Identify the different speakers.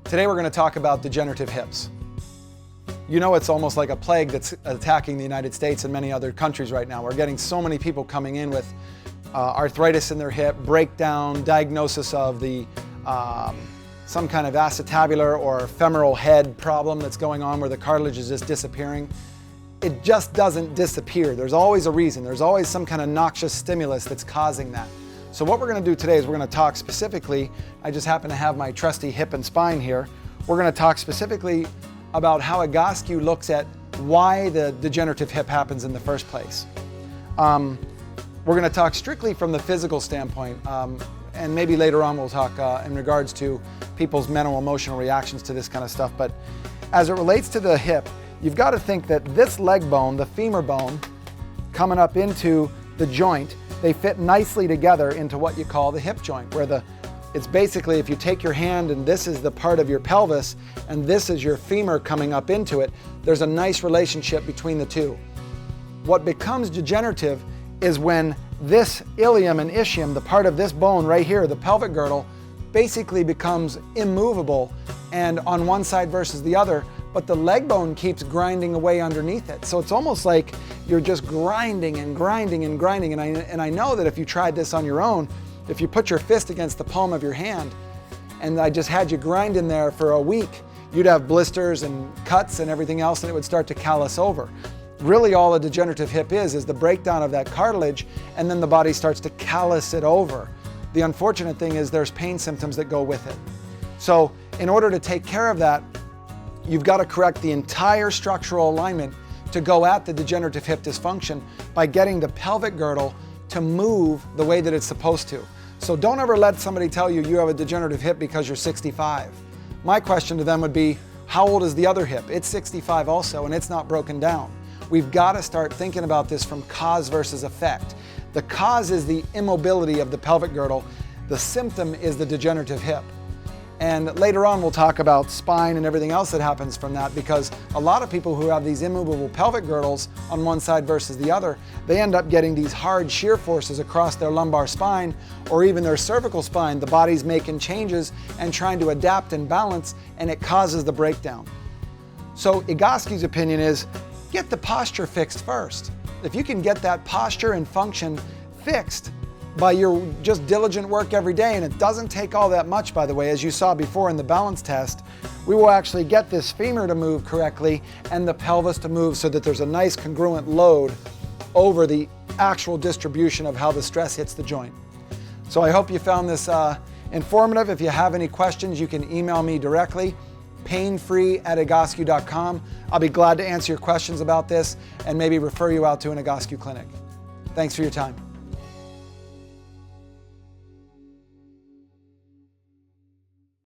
Speaker 1: Today we're going to talk about degenerative hips. You know, it's almost like a plague that's attacking the United States and many other countries right now. We're getting so many people coming in with arthritis in their hip, breakdown, diagnosis of the some kind of acetabular or femoral head problem that's going on where the cartilage is just disappearing. It just doesn't disappear. There's always a reason. There's always some kind of noxious stimulus that's causing that. So what we're going to do today is we're going to talk specifically, I just happen to have my trusty hip and spine here. We're going to talk specifically about how Egoscue looks at why the degenerative hip happens in the first place. We're going to talk strictly from the physical standpoint, and maybe later on we'll talk in regards to people's mental emotional reactions to this kind of stuff. But as it relates to the hip, you've got to think that this leg bone, the femur bone, coming up into the joint, they fit nicely together into what you call the hip joint, where it's basically, if you take your hand and this is the part of your pelvis and this is your femur coming up into it, there's a nice relationship between the two. What becomes degenerative is when this ilium and ischium, the part of this bone right here, the pelvic girdle, basically becomes immovable and on one side versus the other, but the leg bone keeps grinding away underneath it. So it's almost like you're just grinding and grinding and grinding. And I know that if you tried this on your own, if you put your fist against the palm of your hand and I just had you grind in there for a week, you'd have blisters and cuts and everything else, and it would start to callus over. Really all a degenerative hip is the breakdown of that cartilage, and then the body starts to callus it over. The unfortunate thing is there's pain symptoms that go with it. So in order to take care of that, you've got to correct the entire structural alignment to go at the degenerative hip dysfunction by getting the pelvic girdle to move the way that it's supposed to. So don't ever let somebody tell you you have a degenerative hip because you're 65. My question to them would be, how old is the other hip? It's 65 also, and it's not broken down. We've got to start thinking about this from cause versus effect. The cause is the immobility of the pelvic girdle. The symptom is the degenerative hip. And later on we'll talk about spine and everything else that happens from that, because a lot of people who have these immovable pelvic girdles on one side versus the other, they end up getting these hard shear forces across their lumbar spine or even their cervical spine. The body's making changes and trying to adapt and balance, and it causes the breakdown. So Egoscue's opinion is, get the posture fixed first. If you can get that posture and function fixed by your just diligent work every day, and it doesn't take all that much, by the way, as you saw before in the balance test, we will actually get this femur to move correctly and the pelvis to move so that there's a nice congruent load over the actual distribution of how the stress hits the joint. So I hope you found this informative. If you have any questions, you can email me directly, painfree@egoscue.com. I'll be glad to answer your questions about this and maybe refer you out to an Egoscue clinic. Thanks for your time.